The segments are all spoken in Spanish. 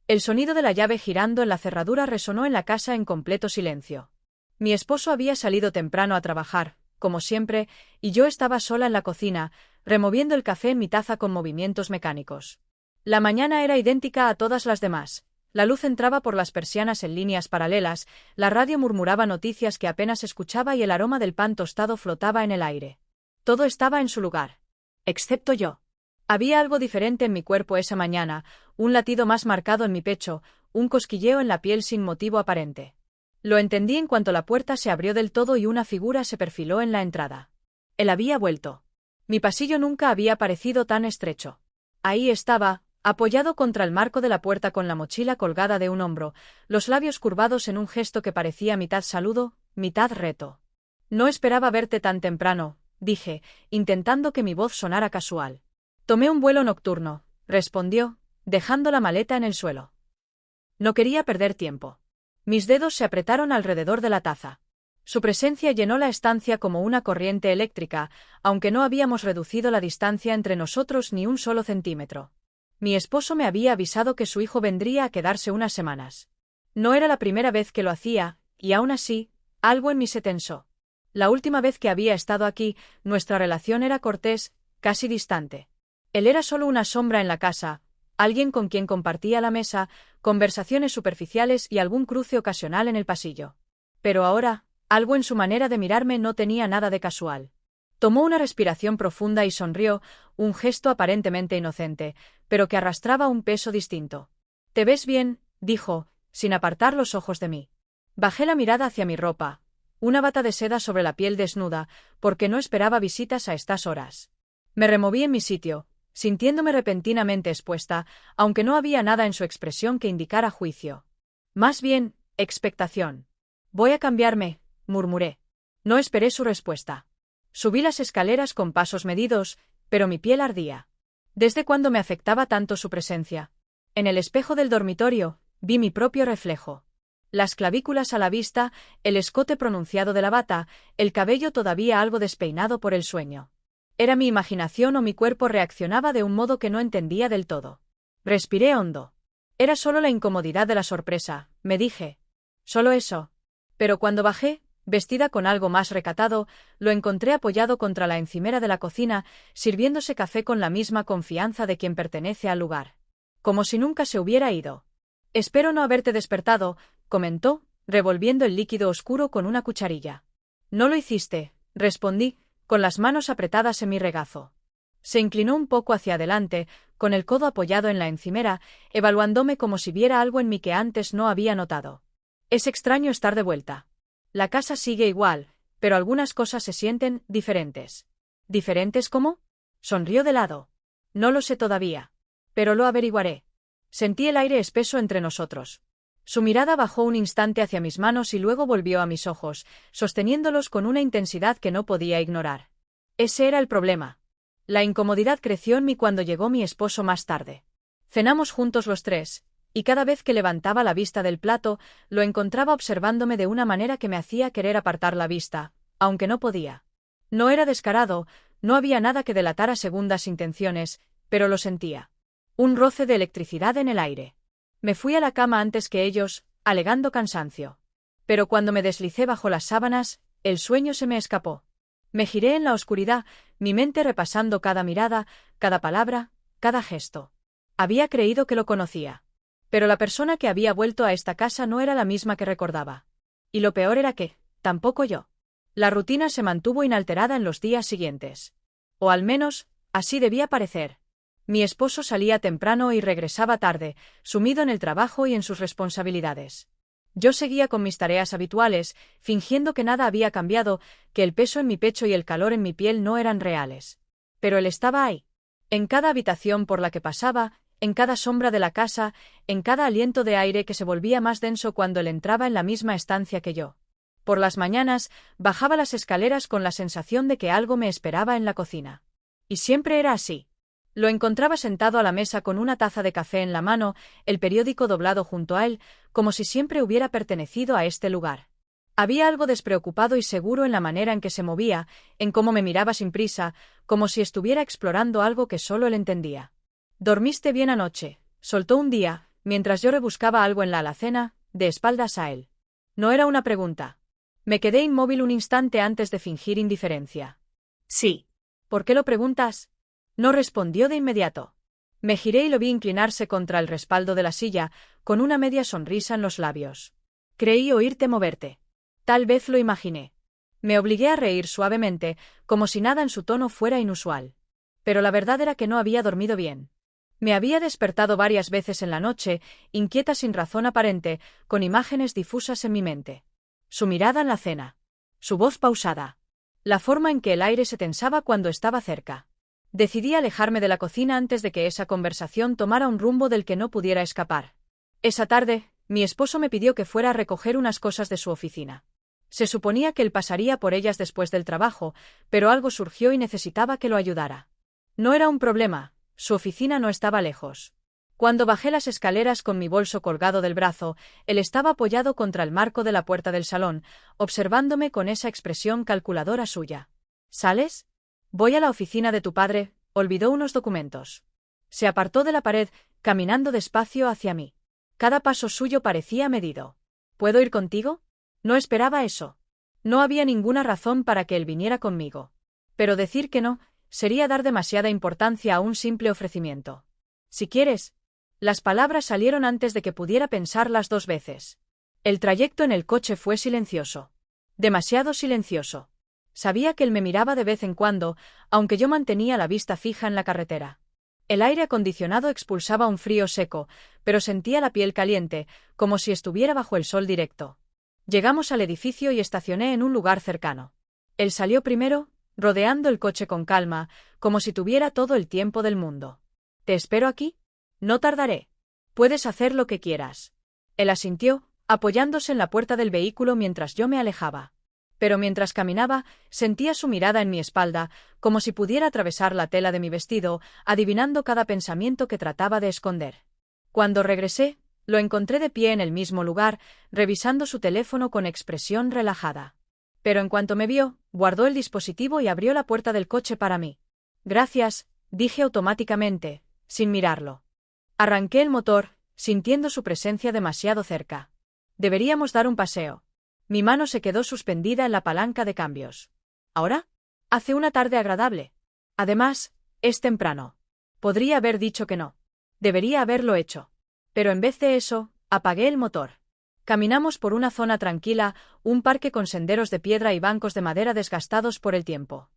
El sonido de la llave girando en la cerradura resonó en la casa en completo silencio. Mi esposo había salido temprano a trabajar, como siempre, y yo estaba sola en la cocina, removiendo el café en mi taza con movimientos mecánicos. La mañana era idéntica a todas las demás. La luz entraba por las persianas en líneas paralelas, la radio murmuraba noticias que apenas escuchaba y el aroma del pan tostado flotaba en el aire. Todo estaba en su lugar. Excepto yo. Había algo diferente en mi cuerpo esa mañana, un latido más marcado en mi pecho, un cosquilleo en la piel sin motivo aparente. Lo entendí en cuanto la puerta se abrió del todo y una figura se perfiló en la entrada. Él había vuelto. Mi pasillo nunca había parecido tan estrecho. Ahí estaba, apoyado contra el marco de la puerta con la mochila colgada de un hombro, los labios curvados en un gesto que parecía mitad saludo, mitad reto. No esperaba verte tan temprano, dije, intentando que mi voz sonara casual. Tomé un vuelo nocturno, respondió, dejando la maleta en el suelo. No quería perder tiempo. Mis dedos se apretaron alrededor de la taza. Su presencia llenó la estancia como una corriente eléctrica, aunque no habíamos reducido la distancia entre nosotros ni un solo centímetro. Mi esposo me había avisado que su hijo vendría a quedarse unas semanas. No era la primera vez que lo hacía, y aún así, algo en mí se tensó. La última vez que había estado aquí, nuestra relación era cortés, casi distante. Él era solo una sombra en la casa, alguien con quien compartía la mesa, conversaciones superficiales y algún cruce ocasional en el pasillo. Pero ahora, algo en su manera de mirarme no tenía nada de casual. Tomó una respiración profunda y sonrió, un gesto aparentemente inocente, pero que arrastraba un peso distinto. «Te ves bien», dijo, sin apartar los ojos de mí. Bajé la mirada hacia mi ropa, una bata de seda sobre la piel desnuda, porque no esperaba visitas a estas horas. Me removí en mi sitio, sintiéndome repentinamente expuesta, aunque no había nada en su expresión que indicara juicio. Más bien, expectación. «Voy a cambiarme», murmuré. No esperé su respuesta. Subí las escaleras con pasos medidos, pero mi piel ardía. ¿Desde cuándo me afectaba tanto su presencia? En el espejo del dormitorio, vi mi propio reflejo. Las clavículas a la vista, el escote pronunciado de la bata, el cabello todavía algo despeinado por el sueño. ¿Era mi imaginación o mi cuerpo reaccionaba de un modo que no entendía del todo? Respiré hondo. Era solo la incomodidad de la sorpresa, me dije. Solo eso. Pero cuando bajé, vestida con algo más recatado, lo encontré apoyado contra la encimera de la cocina, sirviéndose café con la misma confianza de quien pertenece al lugar. Como si nunca se hubiera ido. «Espero no haberte despertado», comentó, revolviendo el líquido oscuro con una cucharilla. «No lo hiciste», respondí, con las manos apretadas en mi regazo. Se inclinó un poco hacia adelante, con el codo apoyado en la encimera, evaluándome como si viera algo en mí que antes no había notado. «Es extraño estar de vuelta. La casa sigue igual, pero algunas cosas se sienten diferentes». «¿Diferentes cómo?», sonrió de lado. «No lo sé todavía. Pero lo averiguaré». Sentí el aire espeso entre nosotros. Su mirada bajó un instante hacia mis manos y luego volvió a mis ojos, sosteniéndolos con una intensidad que no podía ignorar. Ese era el problema. La incomodidad creció en mí cuando llegó mi esposo más tarde. Cenamos juntos los tres, y cada vez que levantaba la vista del plato, lo encontraba observándome de una manera que me hacía querer apartar la vista, aunque no podía. No era descarado, no había nada que delatara segundas intenciones, pero lo sentía. Un roce de electricidad en el aire. Me fui a la cama antes que ellos, alegando cansancio. Pero cuando me deslicé bajo las sábanas, el sueño se me escapó. Me giré en la oscuridad, mi mente repasando cada mirada, cada palabra, cada gesto. Había creído que lo conocía. Pero la persona que había vuelto a esta casa no era la misma que recordaba. Y lo peor era que, tampoco yo. La rutina se mantuvo inalterada en los días siguientes. O al menos, así debía parecer. Mi esposo salía temprano y regresaba tarde, sumido en el trabajo y en sus responsabilidades. Yo seguía con mis tareas habituales, fingiendo que nada había cambiado, que el peso en mi pecho y el calor en mi piel no eran reales. Pero él estaba ahí. En cada habitación por la que pasaba, en cada sombra de la casa, en cada aliento de aire que se volvía más denso cuando él entraba en la misma estancia que yo. Por las mañanas, bajaba las escaleras con la sensación de que algo me esperaba en la cocina. Y siempre era así. Lo encontraba sentado a la mesa con una taza de café en la mano, el periódico doblado junto a él, como si siempre hubiera pertenecido a este lugar. Había algo despreocupado y seguro en la manera en que se movía, en cómo me miraba sin prisa, como si estuviera explorando algo que solo él entendía. «¿Dormiste bien anoche?», soltó un día, mientras yo rebuscaba algo en la alacena, de espaldas a él. No era una pregunta. Me quedé inmóvil un instante antes de fingir indiferencia. Sí. ¿Por qué lo preguntas? No respondió de inmediato. Me giré y lo vi inclinarse contra el respaldo de la silla, con una media sonrisa en los labios. Creí oírte moverte. Tal vez lo imaginé. Me obligué a reír suavemente, como si nada en su tono fuera inusual. Pero la verdad era que no había dormido bien. Me había despertado varias veces en la noche, inquieta sin razón aparente, con imágenes difusas en mi mente. Su mirada en la cena. Su voz pausada. La forma en que el aire se tensaba cuando estaba cerca. Decidí alejarme de la cocina antes de que esa conversación tomara un rumbo del que no pudiera escapar. Esa tarde, mi esposo me pidió que fuera a recoger unas cosas de su oficina. Se suponía que él pasaría por ellas después del trabajo, pero algo surgió y necesitaba que lo ayudara. No era un problema, su oficina no estaba lejos. Cuando bajé las escaleras con mi bolso colgado del brazo, él estaba apoyado contra el marco de la puerta del salón, observándome con esa expresión calculadora suya. ¿Sales? Voy a la oficina de tu padre, olvidó unos documentos. Se apartó de la pared, caminando despacio hacia mí. Cada paso suyo parecía medido. ¿Puedo ir contigo? No esperaba eso. No había ninguna razón para que él viniera conmigo. Pero decir que no, sería dar demasiada importancia a un simple ofrecimiento. Si quieres. Las palabras salieron antes de que pudiera pensarlas dos veces. El trayecto en el coche fue silencioso. Demasiado silencioso. Sabía que él me miraba de vez en cuando, aunque yo mantenía la vista fija en la carretera. El aire acondicionado expulsaba un frío seco, pero sentía la piel caliente, como si estuviera bajo el sol directo. Llegamos al edificio y estacioné en un lugar cercano. Él salió primero, rodeando el coche con calma, como si tuviera todo el tiempo del mundo. ¿Te espero aquí? No tardaré. Puedes hacer lo que quieras. Él asintió, apoyándose en la puerta del vehículo mientras yo me alejaba. Pero mientras caminaba, sentía su mirada en mi espalda, como si pudiera atravesar la tela de mi vestido, adivinando cada pensamiento que trataba de esconder. Cuando regresé, lo encontré de pie en el mismo lugar, revisando su teléfono con expresión relajada. Pero en cuanto me vio, guardó el dispositivo y abrió la puerta del coche para mí. Gracias, dije automáticamente, sin mirarlo. Arranqué el motor, sintiendo su presencia demasiado cerca. Deberíamos dar un paseo. Mi mano se quedó suspendida en la palanca de cambios. ¿Ahora? Hace una tarde agradable. Además, es temprano. Podría haber dicho que no. Debería haberlo hecho. Pero en vez de eso, apagué el motor. Caminamos por una zona tranquila, un parque con senderos de piedra y bancos de madera desgastados por el tiempo.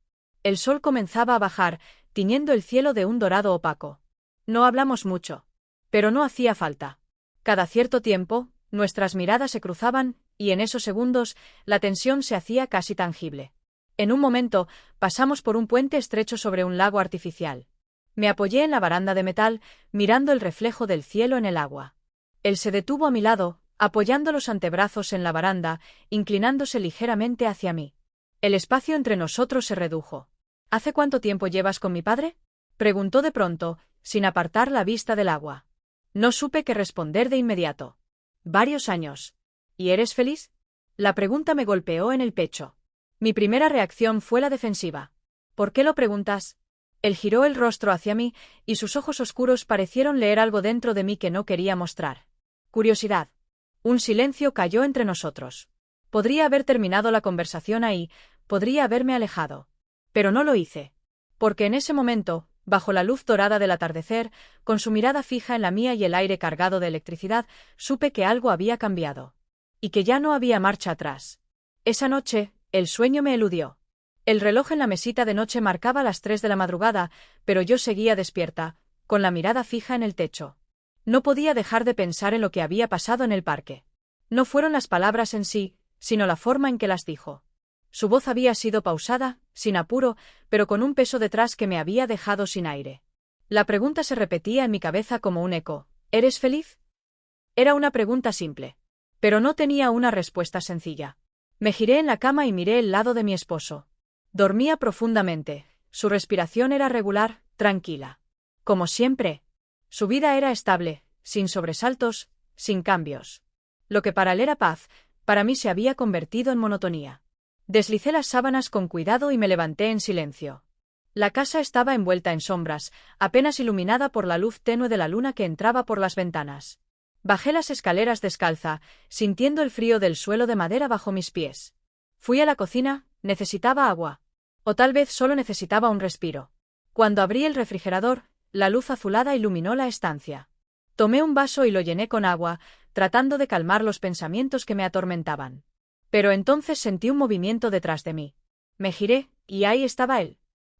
El sol comenzaba a bajar, tiñendo el cielo de un dorado opaco. No hablamos mucho. Pero no hacía falta. Cada cierto tiempo, nuestras miradas se cruzaban, y en esos segundos, la tensión se hacía casi tangible. En un momento, pasamos por un puente estrecho sobre un lago artificial. Me apoyé en la baranda de metal, mirando el reflejo del cielo en el agua. Él se detuvo a mi lado, apoyando los antebrazos en la baranda, inclinándose ligeramente hacia mí. El espacio entre nosotros se redujo. ¿Hace cuánto tiempo llevas con mi padre? Preguntó de pronto, sin apartar la vista del agua. No supe qué responder de inmediato. Varios años. ¿Y eres feliz? La pregunta me golpeó en el pecho. Mi primera reacción fue la defensiva. ¿Por qué lo preguntas? Él giró el rostro hacia mí, y sus ojos oscuros parecieron leer algo dentro de mí que no quería mostrar. Curiosidad. Un silencio cayó entre nosotros. Podría haber terminado la conversación ahí, podría haberme alejado. Pero no lo hice. Porque en ese momento, bajo la luz dorada del atardecer, con su mirada fija en la mía y el aire cargado de electricidad, supe que algo había cambiado. Y que ya no había marcha atrás. Esa noche, el sueño me eludió. El reloj en la mesita de noche marcaba las 3 de la madrugada, pero yo seguía despierta, con la mirada fija en el techo. No podía dejar de pensar en lo que había pasado en el parque. No fueron las palabras en sí, sino la forma en que las dijo. Su voz había sido pausada, sin apuro, pero con un peso detrás que me había dejado sin aire. La pregunta se repetía en mi cabeza como un eco. ¿Eres feliz? Era una pregunta simple. Pero no tenía una respuesta sencilla. Me giré en la cama y miré el lado de mi esposo. Dormía profundamente. Su respiración era regular, tranquila. Como siempre. Su vida era estable, sin sobresaltos, sin cambios. Lo que para él era paz, para mí se había convertido en monotonía. Deslicé las sábanas con cuidado y me levanté en silencio. La casa estaba envuelta en sombras, apenas iluminada por la luz tenue de la luna que entraba por las ventanas. Bajé las escaleras descalza, sintiendo el frío del suelo de madera bajo mis pies. Fui a la cocina, necesitaba agua. O tal vez solo necesitaba un respiro. Cuando abrí el refrigerador, la luz azulada iluminó la estancia. Tomé un vaso y lo llené con agua, tratando de calmar los pensamientos que me atormentaban. Pero entonces sentí un movimiento detrás de mí. Me giré, y ahí estaba él.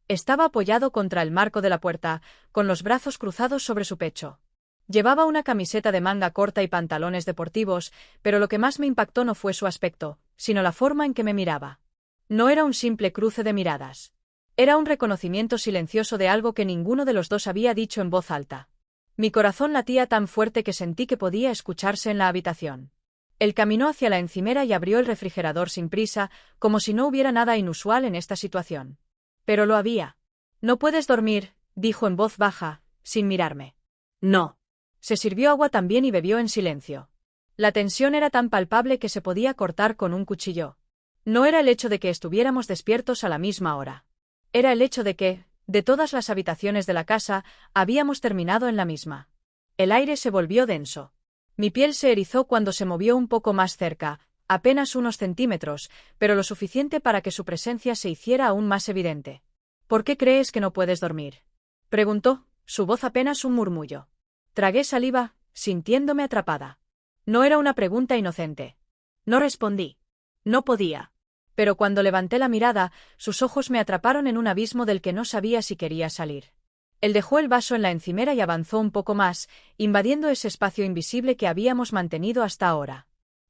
Estaba apoyado contra el marco de la puerta, con los brazos cruzados sobre su pecho. Llevaba una camiseta de manga corta y pantalones deportivos, pero lo que más me impactó no fue su aspecto, sino la forma en que me miraba. No era un simple cruce de miradas. Era un reconocimiento silencioso de algo que ninguno de los dos había dicho en voz alta. Mi corazón latía tan fuerte que sentí que podía escucharse en la habitación. Él caminó hacia la encimera y abrió el refrigerador sin prisa, como si no hubiera nada inusual en esta situación. Pero lo había. «No puedes dormir», dijo en voz baja, sin mirarme. «No». Se sirvió agua también y bebió en silencio. La tensión era tan palpable que se podía cortar con un cuchillo. No era el hecho de que estuviéramos despiertos a la misma hora. Era el hecho de que, de todas las habitaciones de la casa, habíamos terminado en la misma. El aire se volvió denso. Mi piel se erizó cuando se movió un poco más cerca, apenas unos centímetros, pero lo suficiente para que su presencia se hiciera aún más evidente. «¿Por qué crees que no puedes dormir?», preguntó, su voz apenas un murmullo. Tragué saliva, sintiéndome atrapada. No era una pregunta inocente. No respondí. No podía. Pero cuando levanté la mirada, sus ojos me atraparon en un abismo del que no sabía si quería salir. Él dejó el vaso en la encimera y avanzó un poco más, invadiendo ese espacio invisible que habíamos mantenido hasta ahora.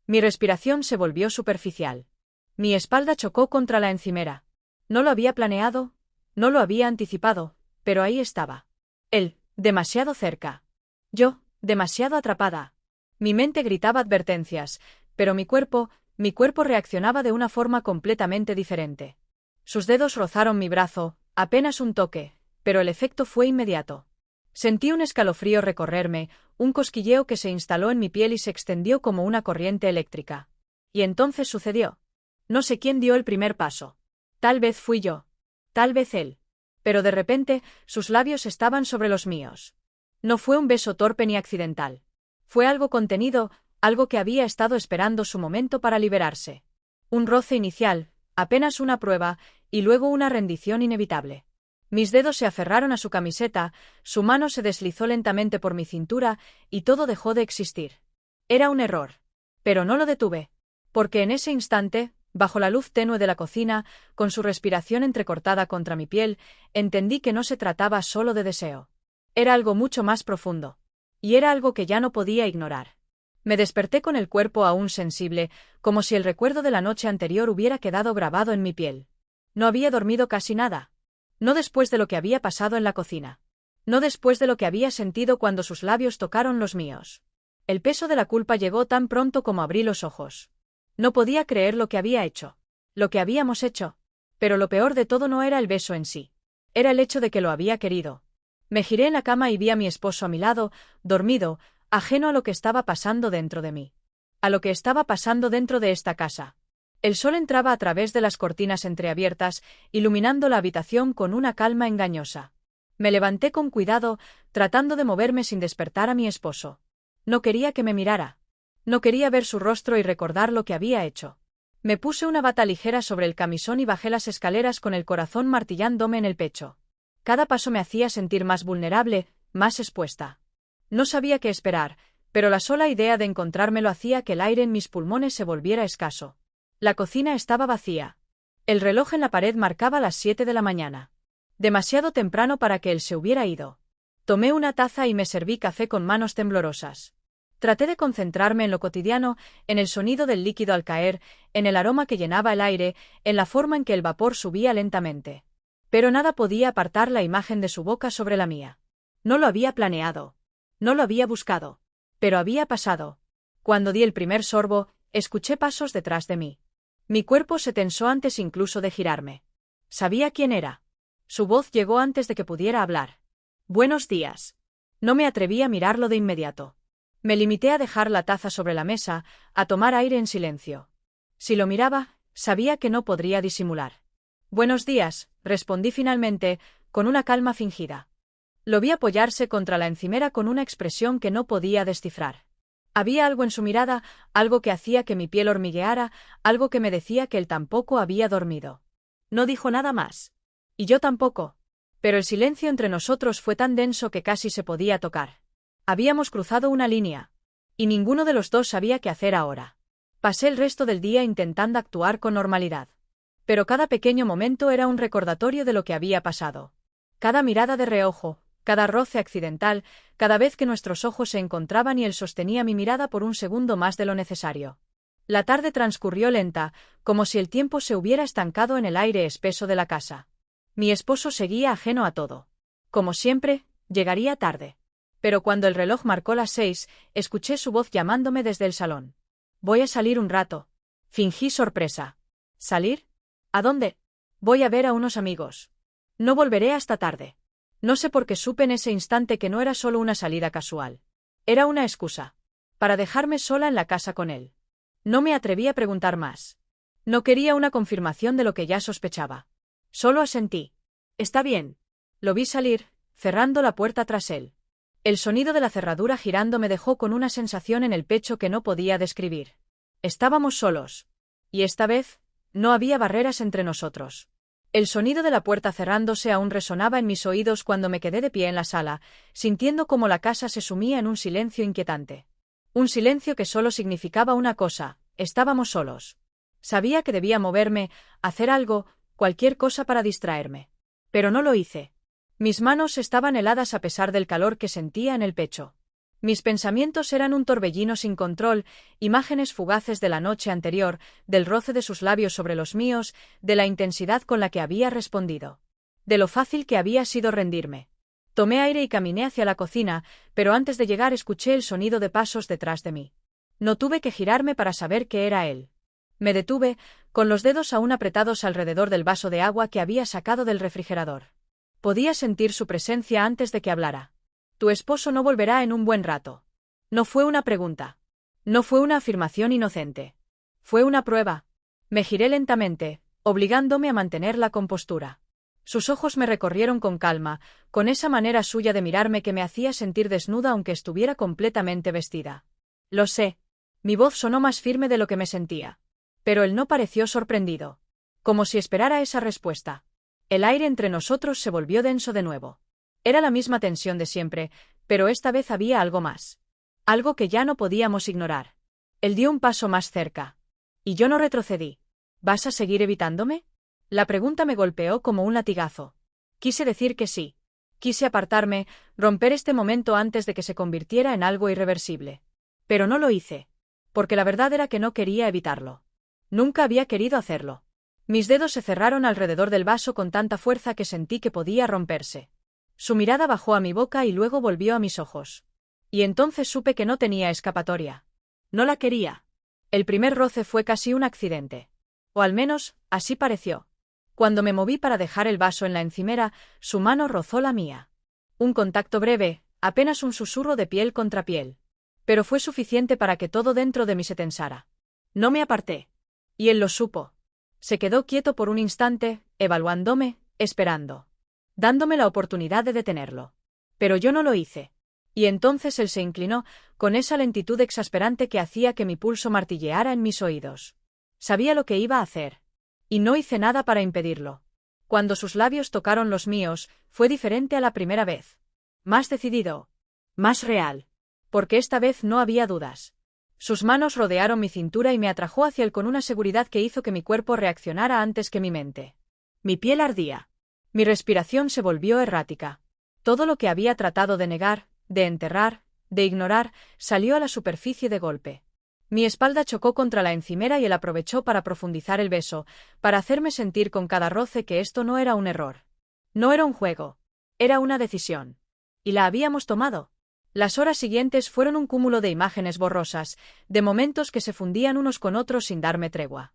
Mi respiración se volvió superficial. Mi espalda chocó contra la encimera. No lo había planeado, no lo había anticipado, pero ahí estaba. Él, demasiado cerca. Yo, demasiado atrapada. Mi mente gritaba advertencias, pero mi cuerpo reaccionaba de una forma completamente diferente. Sus dedos rozaron mi brazo, apenas un toque, pero el efecto fue inmediato. Sentí un escalofrío recorrerme, un cosquilleo que se instaló en mi piel y se extendió como una corriente eléctrica. Y entonces sucedió. No sé quién dio el primer paso. Tal vez fui yo. Tal vez él. Pero de repente, sus labios estaban sobre los míos. No fue un beso torpe ni accidental. Fue algo contenido, algo que había estado esperando su momento para liberarse. Un roce inicial, apenas una prueba, y luego una rendición inevitable. Mis dedos se aferraron a su camiseta, su mano se deslizó lentamente por mi cintura, y todo dejó de existir. Era un error. Pero no lo detuve. Porque en ese instante, bajo la luz tenue de la cocina, con su respiración entrecortada contra mi piel, entendí que no se trataba solo de deseo. Era algo mucho más profundo. Y era algo que ya no podía ignorar. Me desperté con el cuerpo aún sensible, como si el recuerdo de la noche anterior hubiera quedado grabado en mi piel. No había dormido casi nada. No después de lo que había pasado en la cocina. No después de lo que había sentido cuando sus labios tocaron los míos. El peso de la culpa llegó tan pronto como abrí los ojos. No podía creer lo que había hecho. Lo que habíamos hecho. Pero lo peor de todo no era el beso en sí. Era el hecho de que lo había querido. Me giré en la cama y vi a mi esposo a mi lado, dormido, ajeno a lo que estaba pasando dentro de mí. A lo que estaba pasando dentro de esta casa. El sol entraba a través de las cortinas entreabiertas, iluminando la habitación con una calma engañosa. Me levanté con cuidado, tratando de moverme sin despertar a mi esposo. No quería que me mirara. No quería ver su rostro y recordar lo que había hecho. Me puse una bata ligera sobre el camisón y bajé las escaleras con el corazón martillándome en el pecho. Cada paso me hacía sentir más vulnerable, más expuesta. No sabía qué esperar, pero la sola idea de encontrármelo hacía que el aire en mis pulmones se volviera escaso. La cocina estaba vacía. El reloj en la pared marcaba las 7 de la mañana. Demasiado temprano para que él se hubiera ido. Tomé una taza y me serví café con manos temblorosas. Traté de concentrarme en lo cotidiano, en el sonido del líquido al caer, en el aroma que llenaba el aire, en la forma en que el vapor subía lentamente. Pero nada podía apartar la imagen de su boca sobre la mía. No lo había planeado. No lo había buscado. Pero había pasado. Cuando di el primer sorbo, escuché pasos detrás de mí. Mi cuerpo se tensó antes incluso de girarme. Sabía quién era. Su voz llegó antes de que pudiera hablar. «Buenos días». No me atreví a mirarlo de inmediato. Me limité a dejar la taza sobre la mesa, a tomar aire en silencio. Si lo miraba, sabía que no podría disimular. «Buenos días», respondí finalmente, con una calma fingida. Lo vi apoyarse contra la encimera con una expresión que no podía descifrar. Había algo en su mirada, algo que hacía que mi piel hormigueara, algo que me decía que él tampoco había dormido. No dijo nada más. Y yo tampoco. Pero el silencio entre nosotros fue tan denso que casi se podía tocar. Habíamos cruzado una línea. Y ninguno de los dos sabía qué hacer ahora. Pasé el resto del día intentando actuar con normalidad. Pero cada pequeño momento era un recordatorio de lo que había pasado. Cada mirada de reojo, cada roce accidental, cada vez que nuestros ojos se encontraban y él sostenía mi mirada por un segundo más de lo necesario. La tarde transcurrió lenta, como si el tiempo se hubiera estancado en el aire espeso de la casa. Mi esposo seguía ajeno a todo. Como siempre, llegaría tarde. Pero cuando el reloj marcó las 6, escuché su voz llamándome desde el salón. «Voy a salir un rato». Fingí sorpresa. «¿Salir? ¿A dónde?» «Voy a ver a unos amigos. No volveré hasta tarde». No sé por qué supe en ese instante que no era solo una salida casual. Era una excusa. Para dejarme sola en la casa con él. No me atreví a preguntar más. No quería una confirmación de lo que ya sospechaba. Solo asentí. «Está bien». Lo vi salir, cerrando la puerta tras él. El sonido de la cerradura girando me dejó con una sensación en el pecho que no podía describir. Estábamos solos. Y esta vez, no había barreras entre nosotros. El sonido de la puerta cerrándose aún resonaba en mis oídos cuando me quedé de pie en la sala, sintiendo cómo la casa se sumía en un silencio inquietante. Un silencio que solo significaba una cosa: estábamos solos. Sabía que debía moverme, hacer algo, cualquier cosa para distraerme. Pero no lo hice. Mis manos estaban heladas a pesar del calor que sentía en el pecho. Mis pensamientos eran un torbellino sin control, imágenes fugaces de la noche anterior, del roce de sus labios sobre los míos, de la intensidad con la que había respondido. De lo fácil que había sido rendirme. Tomé aire y caminé hacia la cocina, pero antes de llegar escuché el sonido de pasos detrás de mí. No tuve que girarme para saber que era él. Me detuve, con los dedos aún apretados alrededor del vaso de agua que había sacado del refrigerador. Podía sentir su presencia antes de que hablara. «Tu esposo no volverá en un buen rato». No fue una pregunta. No fue una afirmación inocente. Fue una prueba. Me giré lentamente, obligándome a mantener la compostura. Sus ojos me recorrieron con calma, con esa manera suya de mirarme que me hacía sentir desnuda aunque estuviera completamente vestida. «Lo sé». Mi voz sonó más firme de lo que me sentía. Pero él no pareció sorprendido. Como si esperara esa respuesta. El aire entre nosotros se volvió denso de nuevo. Era la misma tensión de siempre, pero esta vez había algo más. Algo que ya no podíamos ignorar. Él dio un paso más cerca. Y yo no retrocedí. «¿Vas a seguir evitándome?» La pregunta me golpeó como un latigazo. Quise decir que sí. Quise apartarme, romper este momento antes de que se convirtiera en algo irreversible. Pero no lo hice. Porque la verdad era que no quería evitarlo. Nunca había querido hacerlo. Mis dedos se cerraron alrededor del vaso con tanta fuerza que sentí que podía romperse. Su mirada bajó a mi boca y luego volvió a mis ojos. Y entonces supe que no tenía escapatoria. No la quería. El primer roce fue casi un accidente. O al menos, así pareció. Cuando me moví para dejar el vaso en la encimera, su mano rozó la mía. Un contacto breve, apenas un susurro de piel contra piel. Pero fue suficiente para que todo dentro de mí se tensara. No me aparté. Y él lo supo. Se quedó quieto por un instante, evaluándome, esperando. Dándome la oportunidad de detenerlo. Pero yo no lo hice. Y entonces él se inclinó, con esa lentitud exasperante que hacía que mi pulso martilleara en mis oídos. Sabía lo que iba a hacer. Y no hice nada para impedirlo. Cuando sus labios tocaron los míos, fue diferente a la primera vez. Más decidido. Más real. Porque esta vez no había dudas. Sus manos rodearon mi cintura y me atrajo hacia él con una seguridad que hizo que mi cuerpo reaccionara antes que mi mente. Mi piel ardía. Mi respiración se volvió errática. Todo lo que había tratado de negar, de enterrar, de ignorar, salió a la superficie de golpe. Mi espalda chocó contra la encimera y él aprovechó para profundizar el beso, para hacerme sentir con cada roce que esto no era un error. No era un juego. Era una decisión. Y la habíamos tomado. Las horas siguientes fueron un cúmulo de imágenes borrosas, de momentos que se fundían unos con otros sin darme tregua.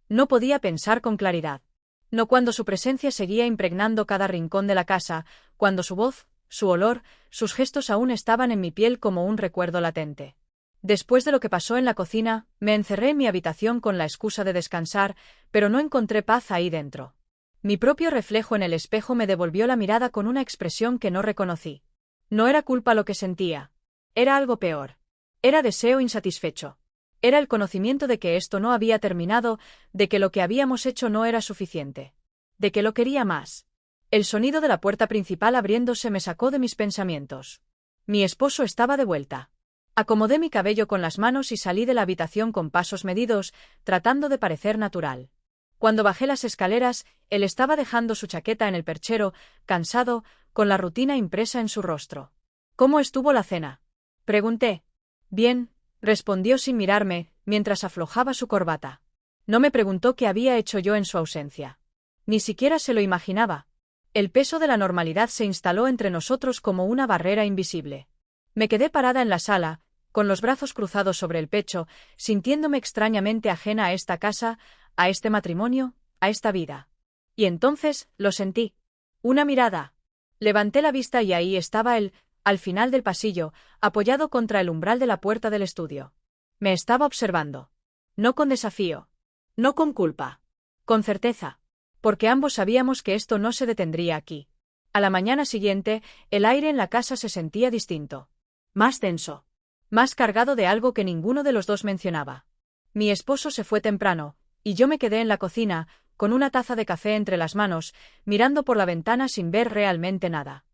No podía pensar con claridad. No cuando su presencia seguía impregnando cada rincón de la casa, cuando su voz, su olor, sus gestos aún estaban en mi piel como un recuerdo latente. Después de lo que pasó en la cocina, me encerré en mi habitación con la excusa de descansar, pero no encontré paz ahí dentro. Mi propio reflejo en el espejo me devolvió la mirada con una expresión que no reconocí. No era culpa lo que sentía. Era algo peor. Era deseo insatisfecho. Era el conocimiento de que esto no había terminado, de que lo que habíamos hecho no era suficiente. De que lo quería más. El sonido de la puerta principal abriéndose me sacó de mis pensamientos. Mi esposo estaba de vuelta. Acomodé mi cabello con las manos y salí de la habitación con pasos medidos, tratando de parecer natural. Cuando bajé las escaleras, él estaba dejando su chaqueta en el perchero, cansado, con la rutina impresa en su rostro. ¿Cómo estuvo la cena? Pregunté. Bien, respondió sin mirarme, mientras aflojaba su corbata. No me preguntó qué había hecho yo en su ausencia. Ni siquiera se lo imaginaba. El peso de la normalidad se instaló entre nosotros como una barrera invisible. Me quedé parada en la sala, con los brazos cruzados sobre el pecho, sintiéndome extrañamente ajena a esta casa, a este matrimonio, a esta vida. Y entonces, lo sentí. Una mirada. Levanté la vista y ahí estaba él, al final del pasillo, apoyado contra el umbral de la puerta del estudio. Me estaba observando. No con desafío. No con culpa. Con certeza. Porque ambos sabíamos que esto no se detendría aquí. A la mañana siguiente, el aire en la casa se sentía distinto. Más denso. Más cargado de algo que ninguno de los dos mencionaba. Mi esposo se fue temprano, y yo me quedé en la cocina, con una taza de café entre las manos, mirando por la ventana sin ver realmente nada.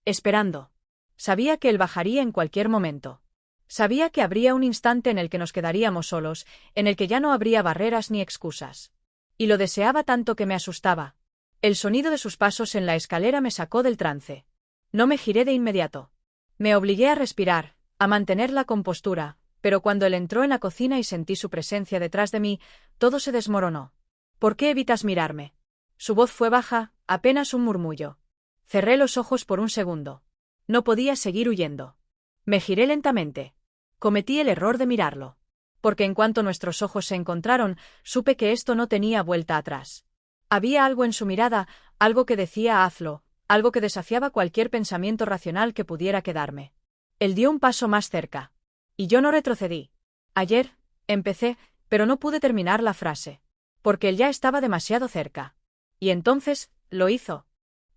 Esperando. Sabía que él bajaría en cualquier momento. Sabía que habría un instante en el que nos quedaríamos solos, en el que ya no habría barreras ni excusas. Y lo deseaba tanto que me asustaba. El sonido de sus pasos en la escalera me sacó del trance. No me giré de inmediato. Me obligué a respirar, a mantener la compostura, pero cuando él entró en la cocina y sentí su presencia detrás de mí, todo se desmoronó. ¿Por qué evitas mirarme? Su voz fue baja, apenas un murmullo. Cerré los ojos por un segundo. No podía seguir huyendo. Me giré lentamente. Cometí el error de mirarlo. Porque en cuanto nuestros ojos se encontraron, supe que esto no tenía vuelta atrás. Había algo en su mirada, algo que decía hazlo, algo que desafiaba cualquier pensamiento racional que pudiera quedarme. Él dio un paso más cerca. Y yo no retrocedí. Ayer, empecé, pero no pude terminar la frase. Porque él ya estaba demasiado cerca. Y entonces, lo hizo.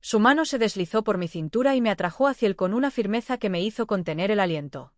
Su mano se deslizó por mi cintura y me atrajo hacia él con una firmeza que me hizo contener el aliento.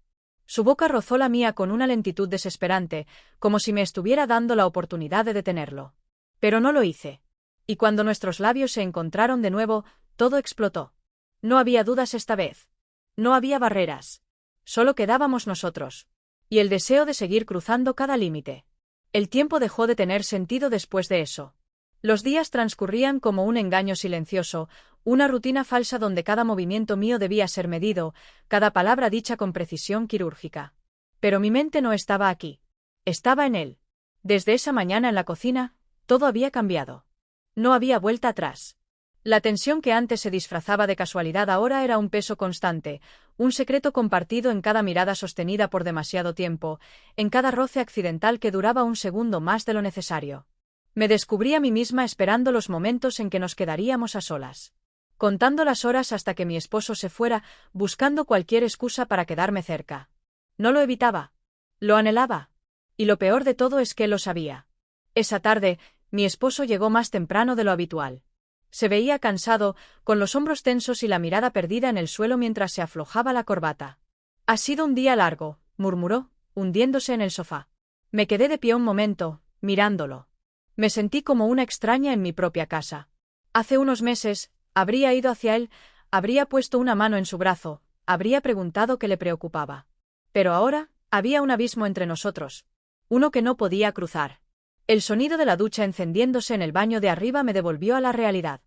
Su boca rozó la mía con una lentitud desesperante, como si me estuviera dando la oportunidad de detenerlo. Pero no lo hice. Y cuando nuestros labios se encontraron de nuevo, todo explotó. No había dudas esta vez. No había barreras. Solo quedábamos nosotros. Y el deseo de seguir cruzando cada límite. El tiempo dejó de tener sentido después de eso. Los días transcurrían como un engaño silencioso, una rutina falsa donde cada movimiento mío debía ser medido, cada palabra dicha con precisión quirúrgica. Pero mi mente no estaba aquí. Estaba en él. Desde esa mañana en la cocina, todo había cambiado. No había vuelta atrás. La tensión que antes se disfrazaba de casualidad ahora era un peso constante, un secreto compartido en cada mirada sostenida por demasiado tiempo, en cada roce accidental que duraba un segundo más de lo necesario. Me descubrí a mí misma esperando los momentos en que nos quedaríamos a solas. Contando las horas hasta que mi esposo se fuera, buscando cualquier excusa para quedarme cerca. No lo evitaba. Lo anhelaba. Y lo peor de todo es que lo sabía. Esa tarde, mi esposo llegó más temprano de lo habitual. Se veía cansado, con los hombros tensos y la mirada perdida en el suelo mientras se aflojaba la corbata. Ha sido un día largo, murmuró, hundiéndose en el sofá. Me quedé de pie un momento, mirándolo. Me sentí como una extraña en mi propia casa. Hace unos meses, habría ido hacia él, habría puesto una mano en su brazo, habría preguntado qué le preocupaba. Pero ahora, había un abismo entre nosotros. Uno que no podía cruzar. El sonido de la ducha encendiéndose en el baño de arriba me devolvió a la realidad.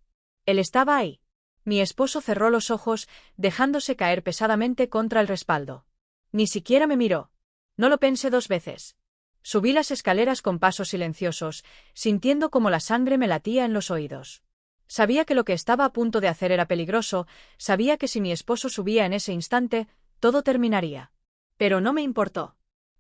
Él estaba ahí. Mi esposo cerró los ojos, dejándose caer pesadamente contra el respaldo. Ni siquiera me miró. No lo pensé dos veces. Subí las escaleras con pasos silenciosos, sintiendo como la sangre me latía en los oídos. Sabía que lo que estaba a punto de hacer era peligroso, sabía que si mi esposo subía en ese instante, todo terminaría. Pero no me importó.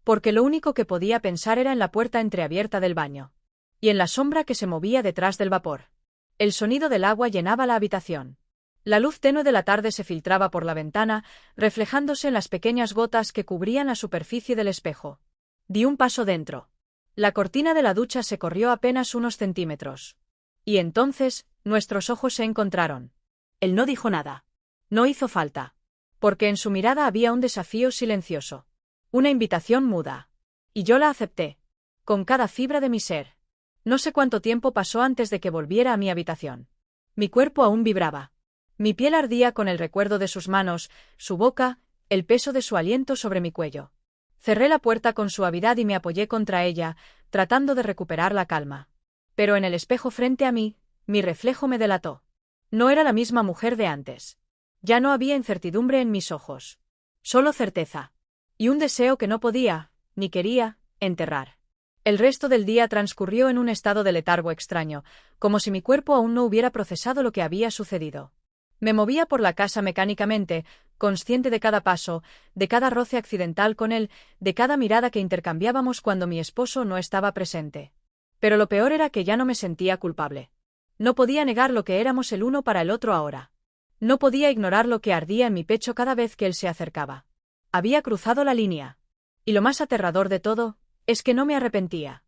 Porque lo único que podía pensar era en la puerta entreabierta del baño. Y en la sombra que se movía detrás del vapor. El sonido del agua llenaba la habitación. La luz tenue de la tarde se filtraba por la ventana, reflejándose en las pequeñas gotas que cubrían la superficie del espejo. Di un paso dentro. La cortina de la ducha se corrió apenas unos centímetros. Y entonces, nuestros ojos se encontraron. Él no dijo nada. No hizo falta. Porque en su mirada había un desafío silencioso. Una invitación muda. Y yo la acepté. Con cada fibra de mi ser. No sé cuánto tiempo pasó antes de que volviera a mi habitación. Mi cuerpo aún vibraba. Mi piel ardía con el recuerdo de sus manos, su boca, el peso de su aliento sobre mi cuello. Cerré la puerta con suavidad y me apoyé contra ella, tratando de recuperar la calma. Pero en el espejo frente a mí, mi reflejo me delató. No era la misma mujer de antes. Ya no había incertidumbre en mis ojos. Solo certeza. Y un deseo que no podía, ni quería, enterrar. El resto del día transcurrió en un estado de letargo extraño, como si mi cuerpo aún no hubiera procesado lo que había sucedido. Me movía por la casa mecánicamente, consciente de cada paso, de cada roce accidental con él, de cada mirada que intercambiábamos cuando mi esposo no estaba presente. Pero lo peor era que ya no me sentía culpable. No podía negar lo que éramos el uno para el otro ahora. No podía ignorar lo que ardía en mi pecho cada vez que él se acercaba. Había cruzado la línea. Y lo más aterrador de todo, es que no me arrepentía.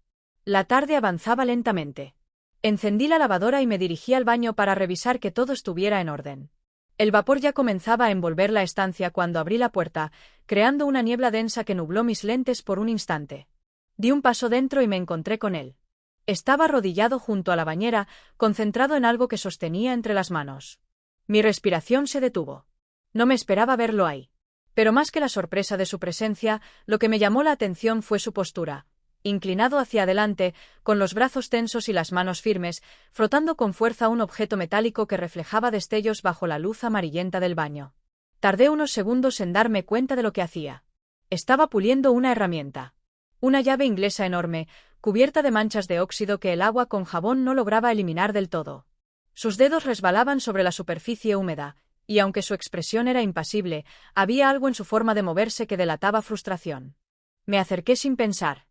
La tarde avanzaba lentamente. Encendí la lavadora y me dirigí al baño para revisar que todo estuviera en orden. El vapor ya comenzaba a envolver la estancia cuando abrí la puerta, creando una niebla densa que nubló mis lentes por un instante. Di un paso dentro y me encontré con él. Estaba arrodillado junto a la bañera, concentrado en algo que sostenía entre las manos. Mi respiración se detuvo. No me esperaba verlo ahí. Pero más que la sorpresa de su presencia, lo que me llamó la atención fue su postura. Inclinado hacia adelante, con los brazos tensos y las manos firmes, frotando con fuerza un objeto metálico que reflejaba destellos bajo la luz amarillenta del baño. Tardé unos segundos en darme cuenta de lo que hacía. Estaba puliendo una herramienta. Una llave inglesa enorme, cubierta de manchas de óxido que el agua con jabón no lograba eliminar del todo. Sus dedos resbalaban sobre la superficie húmeda, y aunque su expresión era impasible, había algo en su forma de moverse que delataba frustración. Me acerqué sin pensar.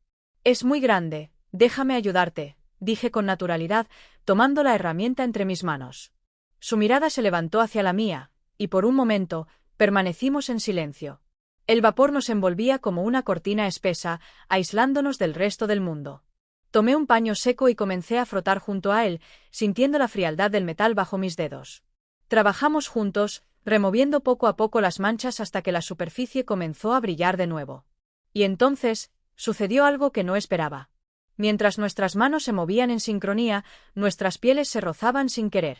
«Es muy grande, déjame ayudarte», dije con naturalidad, tomando la herramienta entre mis manos. Su mirada se levantó hacia la mía, y por un momento, permanecimos en silencio. El vapor nos envolvía como una cortina espesa, aislándonos del resto del mundo. Tomé un paño seco y comencé a frotar junto a él, sintiendo la frialdad del metal bajo mis dedos. Trabajamos juntos, removiendo poco a poco las manchas hasta que la superficie comenzó a brillar de nuevo. Y entonces, sucedió algo que no esperaba. Mientras nuestras manos se movían en sincronía, nuestras pieles se rozaban sin querer.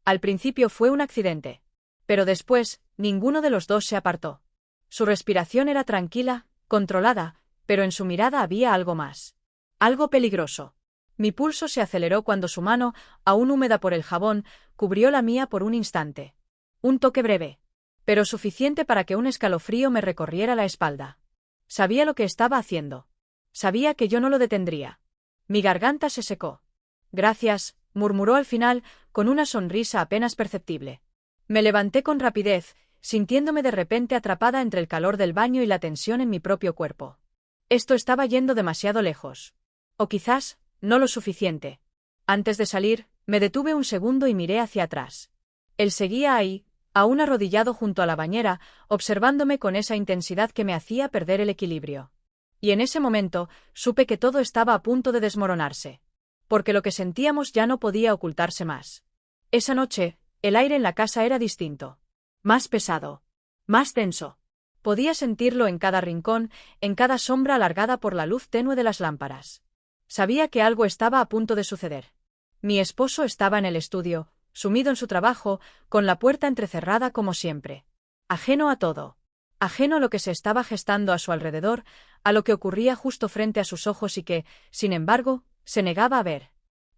Al principio fue un accidente. Pero después, ninguno de los dos se apartó. Su respiración era tranquila, controlada, pero en su mirada había algo más. Algo peligroso. Mi pulso se aceleró cuando su mano, aún húmeda por el jabón, cubrió la mía por un instante. Un toque breve, pero suficiente para que un escalofrío me recorriera la espalda. Sabía lo que estaba haciendo. Sabía que yo no lo detendría. Mi garganta se secó. «Gracias», murmuró al final, con una sonrisa apenas perceptible. Me levanté con rapidez, sintiéndome de repente atrapada entre el calor del baño y la tensión en mi propio cuerpo. Esto estaba yendo demasiado lejos. O quizás, no lo suficiente. Antes de salir, me detuve un segundo y miré hacia atrás. Él seguía ahí, aún arrodillado junto a la bañera, observándome con esa intensidad que me hacía perder el equilibrio. Y en ese momento, supe que todo estaba a punto de desmoronarse. Porque lo que sentíamos ya no podía ocultarse más. Esa noche, el aire en la casa era distinto. Más pesado. Más tenso. Podía sentirlo en cada rincón, en cada sombra alargada por la luz tenue de las lámparas. Sabía que algo estaba a punto de suceder. Mi esposo estaba en el estudio, sumido en su trabajo, con la puerta entrecerrada como siempre. Ajeno a todo. Ajeno a lo que se estaba gestando a su alrededor, a lo que ocurría justo frente a sus ojos y que, sin embargo, se negaba a ver.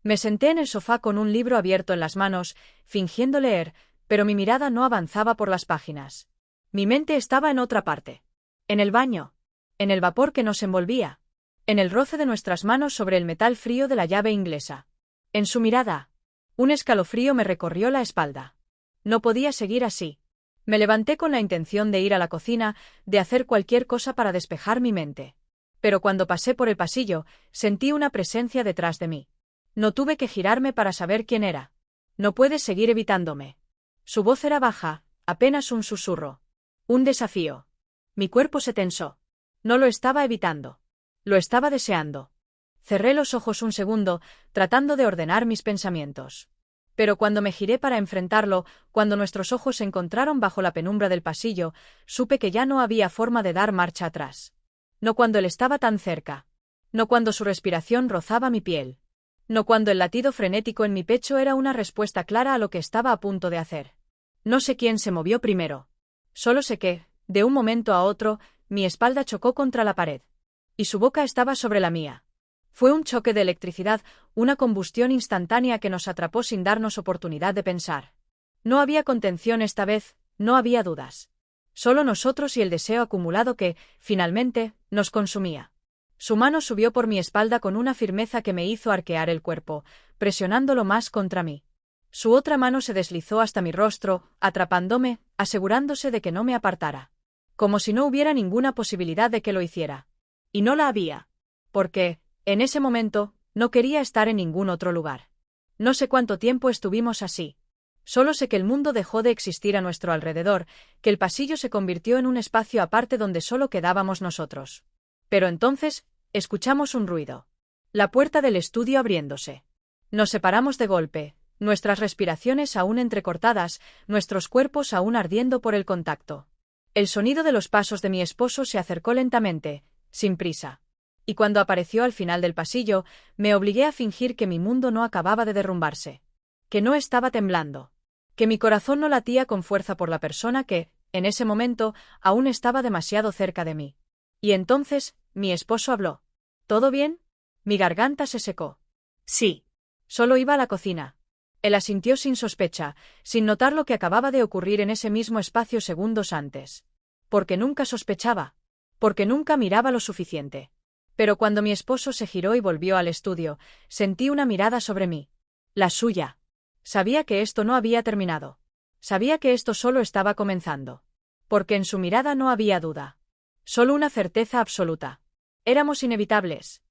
Me senté en el sofá con un libro abierto en las manos, fingiendo leer, pero mi mirada no avanzaba por las páginas. Mi mente estaba en otra parte. En el baño. En el vapor que nos envolvía. En el roce de nuestras manos sobre el metal frío de la llave inglesa. En su mirada. Un escalofrío me recorrió la espalda. No podía seguir así. Me levanté con la intención de ir a la cocina, de hacer cualquier cosa para despejar mi mente. Pero cuando pasé por el pasillo, sentí una presencia detrás de mí. No tuve que girarme para saber quién era. «No puedes seguir evitándome». Su voz era baja, apenas un susurro. Un desafío. Mi cuerpo se tensó. No lo estaba evitando. Lo estaba deseando. Cerré los ojos un segundo, tratando de ordenar mis pensamientos. Pero cuando me giré para enfrentarlo, cuando nuestros ojos se encontraron bajo la penumbra del pasillo, supe que ya no había forma de dar marcha atrás. No cuando él estaba tan cerca. No cuando su respiración rozaba mi piel. No cuando el latido frenético en mi pecho era una respuesta clara a lo que estaba a punto de hacer. No sé quién se movió primero. Solo sé que, de un momento a otro, mi espalda chocó contra la pared. Y su boca estaba sobre la mía. Fue un choque de electricidad, una combustión instantánea que nos atrapó sin darnos oportunidad de pensar. No había contención esta vez, no había dudas. Solo nosotros y el deseo acumulado que, finalmente, nos consumía. Su mano subió por mi espalda con una firmeza que me hizo arquear el cuerpo, presionándolo más contra mí. Su otra mano se deslizó hasta mi rostro, atrapándome, asegurándose de que no me apartara. Como si no hubiera ninguna posibilidad de que lo hiciera. Y no la había. Porque, en ese momento, no quería estar en ningún otro lugar. No sé cuánto tiempo estuvimos así. Solo sé que el mundo dejó de existir a nuestro alrededor, que el pasillo se convirtió en un espacio aparte donde solo quedábamos nosotros. Pero entonces, escuchamos un ruido. La puerta del estudio abriéndose. Nos separamos de golpe, nuestras respiraciones aún entrecortadas, nuestros cuerpos aún ardiendo por el contacto. El sonido de los pasos de mi esposo se acercó lentamente, sin prisa. Y cuando apareció al final del pasillo, me obligué a fingir que mi mundo no acababa de derrumbarse. Que no estaba temblando. Que mi corazón no latía con fuerza por la persona que, en ese momento, aún estaba demasiado cerca de mí. Y entonces, mi esposo habló. ¿Todo bien? Mi garganta se secó. Sí. Solo iba a la cocina. Él asintió sin sospecha, sin notar lo que acababa de ocurrir en ese mismo espacio segundos antes. Porque nunca sospechaba. Porque nunca miraba lo suficiente. Pero cuando mi esposo se giró y volvió al estudio, sentí una mirada sobre mí. La suya. Sabía que esto no había terminado. Sabía que esto solo estaba comenzando. Porque en su mirada no había duda. Solo una certeza absoluta. Éramos inevitables.